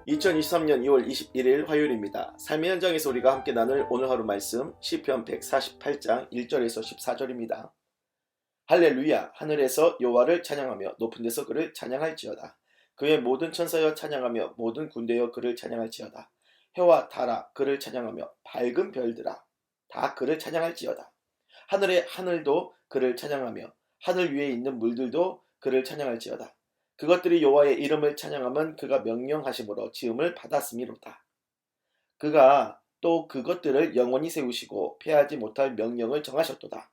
2023년 2월 21일 화요일입니다. 삶의 현장에서 우리가 함께 나눌 오늘 하루 말씀 시편 148장 1절에서 14절입니다. 할렐루야, 하늘에서 여호와를 찬양하며 높은 데서 그를 찬양할지어다. 그의 모든 천사여 찬양하며 모든 군대여 그를 찬양할지어다. 해와 달아 그를 찬양하며 밝은 별들아 다 그를 찬양할지어다. 하늘의 하늘도 그를 찬양하며 하늘 위에 있는 물들도 그를 찬양할지어다. 그것들이 여호와의 이름을 찬양하면 그가 명령하심으로 지음을 받았음이로다. 그가 또 그것들을 영원히 세우시고 패하지 못할 명령을 정하셨도다.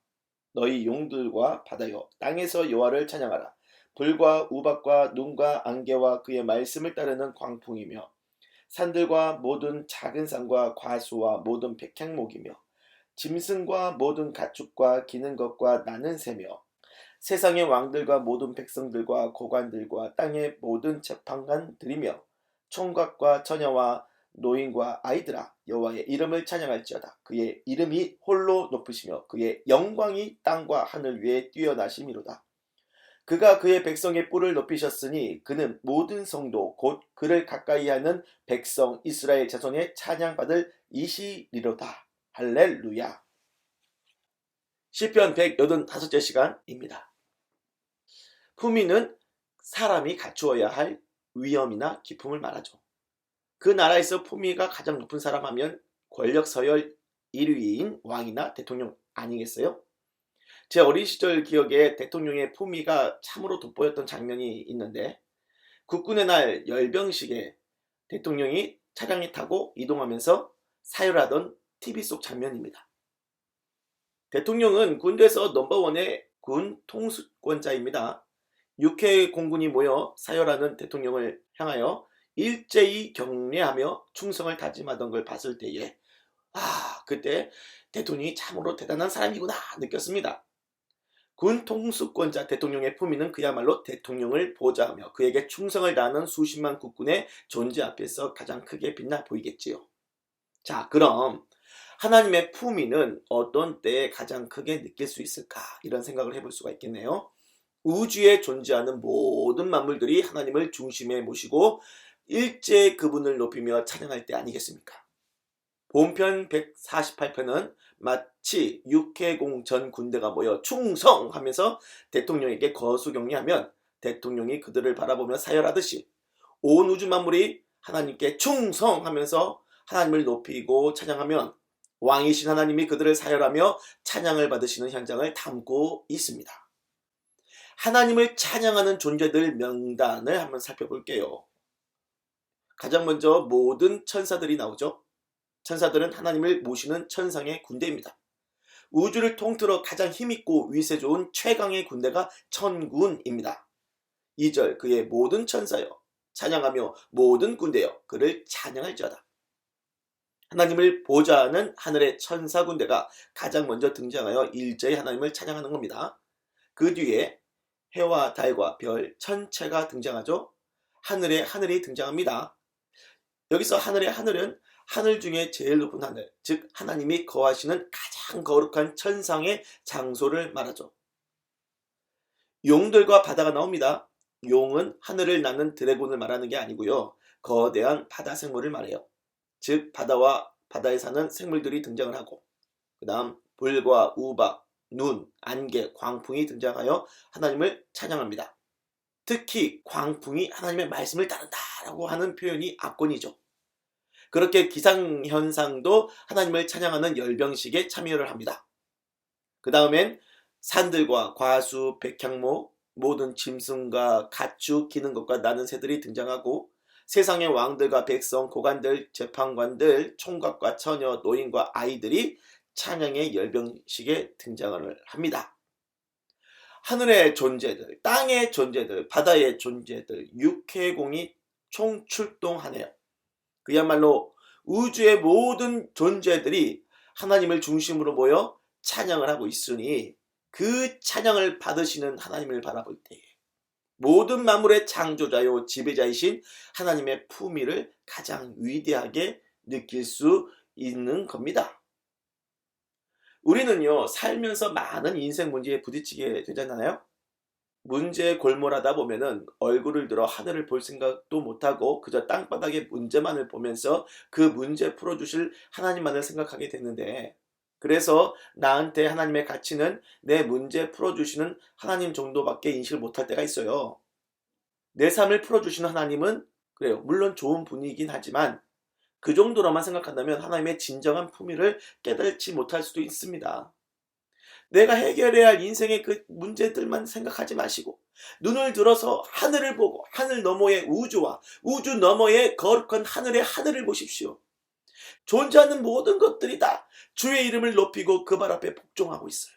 너희 용들과 바다여 땅에서 여호와를 찬양하라. 불과 우박과 눈과 안개와 그의 말씀을 따르는 광풍이며 산들과 모든 작은 산과 과수와 모든 백향목이며 짐승과 모든 가축과 기는 것과 나는 새며 세상의 왕들과 모든 백성들과 고관들과 땅의 모든 재판관들이며 총각과 처녀와 노인과 아이들아 여호와의 이름을 찬양할지어다. 그의 이름이 홀로 높으시며 그의 영광이 땅과 하늘 위에 뛰어나심이로다. 그가 그의 백성의 뿔을 높이셨으니 그는 모든 성도 곧 그를 가까이하는 백성 이스라엘 자손의 찬양받을 이시리로다. 할렐루야. 시편 185째 시간입니다. 품위는 사람이 갖추어야 할 위엄이나 기품을 말하죠. 그 나라에서 품위가 가장 높은 사람 하면 권력 서열 1위인 왕이나 대통령 아니겠어요? 제 어린 시절 기억에 대통령의 품위가 참으로 돋보였던 장면이 있는데 국군의 날 열병식에 대통령이 차량에 타고 이동하면서 사열하던 TV 속 장면입니다. 대통령은 군대에서 넘버원의 군 통수권자입니다. 6회 공군이 모여 사열하는 대통령을 향하여 일제히 경례하며 충성을 다짐하던 걸 봤을 때에 그때 대통령이 참으로 대단한 사람이구나 느꼈습니다. 군 통수권자 대통령의 품위는 그야말로 대통령을 보좌하며 그에게 충성을 다하는 수십만 국군의 존재 앞에서 가장 크게 빛나 보이겠지요. 자, 그럼 하나님의 품위는 어떤 때에 가장 크게 느낄 수 있을까? 이런 생각을 해볼 수가 있겠네요. 우주에 존재하는 모든 만물들이 하나님을 중심에 모시고 일제히 그분을 높이며 찬양할 때 아니겠습니까? 본편 148편은 마치 육해공 전 군대가 모여 충성하면서 대통령에게 거수경례하면 대통령이 그들을 바라보며 사열하듯이 온 우주 만물이 하나님께 충성하면서 하나님을 높이고 찬양하면 왕이신 하나님이 그들을 사열하며 찬양을 받으시는 현장을 담고 있습니다. 하나님을 찬양하는 존재들 명단을 한번 살펴볼게요. 가장 먼저 모든 천사들이 나오죠. 천사들은 하나님을 모시는 천상의 군대입니다. 우주를 통틀어 가장 힘있고 위세 좋은 최강의 군대가 천군입니다. 2절 그의 모든 천사여 찬양하며 모든 군대여 그를 찬양할지어다. 하나님을 보좌하는 하늘의 천사 군대가 가장 먼저 등장하여 일제히 하나님을 찬양하는 겁니다. 그 뒤에 해와 달과 별, 천체가 등장하죠. 하늘의 하늘이 등장합니다. 여기서 하늘의 하늘은 하늘 중에 제일 높은 하늘, 즉 하나님이 거하시는 가장 거룩한 천상의 장소를 말하죠. 용들과 바다가 나옵니다. 용은 하늘을 나는 드래곤을 말하는 게 아니고요. 거대한 바다 생물을 말해요. 즉 바다와 바다에 사는 생물들이 등장을 하고 그 다음 불과 우박, 눈, 안개, 광풍이 등장하여 하나님을 찬양합니다. 특히 광풍이 하나님의 말씀을 따른다라고 하는 표현이 압권이죠. 그렇게 기상현상도 하나님을 찬양하는 열병식에 참여를 합니다. 그 다음엔 산들과 과수, 백향목, 모든 짐승과 가축, 기는 것과 나는 새들이 등장하고 세상의 왕들과 백성, 고관들, 재판관들, 총각과 처녀, 노인과 아이들이 찬양의 열병식에 등장을 합니다. 하늘의 존재들, 땅의 존재들, 바다의 존재들, 육해공이 총출동하네요. 그야말로 우주의 모든 존재들이 하나님을 중심으로 모여 찬양을 하고 있으니 그 찬양을 받으시는 하나님을 바라볼 때 모든 만물의 창조자요 지배자이신 하나님의 품위를 가장 위대하게 느낄 수 있는 겁니다. 우리는요 살면서 많은 인생 문제에 부딪히게 되잖아요. 문제에 골몰하다 보면은 얼굴을 들어 하늘을 볼 생각도 못하고 그저 땅바닥의 문제만을 보면서 그 문제 풀어주실 하나님만을 생각하게 되는데, 그래서 나한테 하나님의 가치는 내 문제 풀어주시는 하나님 정도밖에 인식을 못할 때가 있어요. 내 삶을 풀어주시는 하나님은 그래요, 물론 좋은 분이긴 하지만 그 정도로만 생각한다면 하나님의 진정한 품위를 깨닫지 못할 수도 있습니다. 내가 해결해야 할 인생의 그 문제들만 생각하지 마시고 눈을 들어서 하늘을 보고 하늘 너머의 우주와 우주 너머의 거룩한 하늘의 하늘을 보십시오. 존재하는 모든 것들이 다 주의 이름을 높이고 그 발 앞에 복종하고 있어요.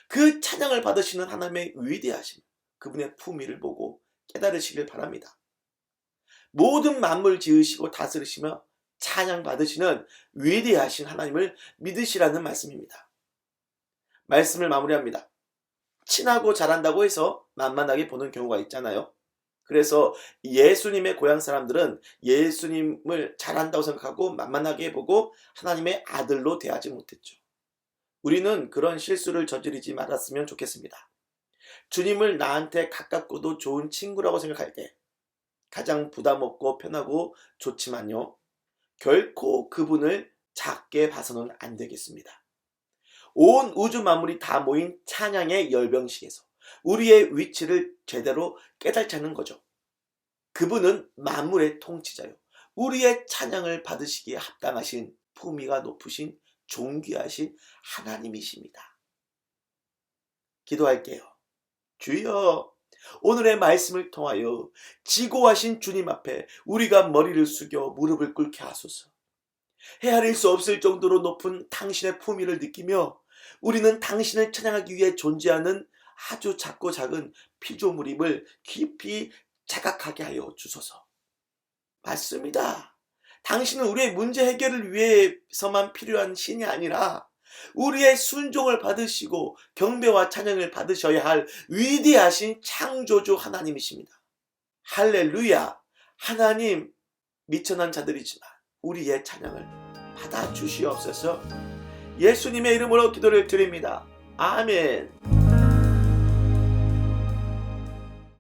그 찬양을 받으시는 하나님의 위대하심, 그분의 품위를 보고 깨달으시길 바랍니다. 모든 만물 지으시고 다스리시며 찬양 받으시는 위대하신 하나님을 믿으시라는 말씀입니다. 말씀을 마무리합니다. 친하고 잘한다고 해서 만만하게 보는 경우가 있잖아요. 그래서 예수님의 고향 사람들은 예수님을 잘한다고 생각하고 만만하게 보고 하나님의 아들로 대하지 못했죠. 우리는 그런 실수를 저지르지 말았으면 좋겠습니다. 주님을 나한테 가깝고도 좋은 친구라고 생각할 때 가장 부담 없고 편하고 좋지만요, 결코 그분을 작게 봐서는 안 되겠습니다. 온 우주 만물이 다 모인 찬양의 열병식에서 우리의 위치를 제대로 깨닫지 않는 거죠. 그분은 만물의 통치자요, 우리의 찬양을 받으시기에 합당하신 품위가 높으신 존귀하신 하나님이십니다. 기도할게요. 주여, 오늘의 말씀을 통하여 지고하신 주님 앞에 우리가 머리를 숙여 무릎을 꿇게 하소서. 헤아릴 수 없을 정도로 높은 당신의 품위를 느끼며 우리는 당신을 찬양하기 위해 존재하는 아주 작고 작은 피조물임을 깊이 자각하게 하여 주소서. 맞습니다. 당신은 우리의 문제 해결을 위해서만 필요한 신이 아니라 우리의 순종을 받으시고 경배와 찬양을 받으셔야 할 위대하신 창조주 하나님이십니다. 할렐루야. 하나님, 미천한 자들이지만 우리의 찬양을 받아주시옵소서. 예수님의 이름으로 기도를 드립니다. 아멘.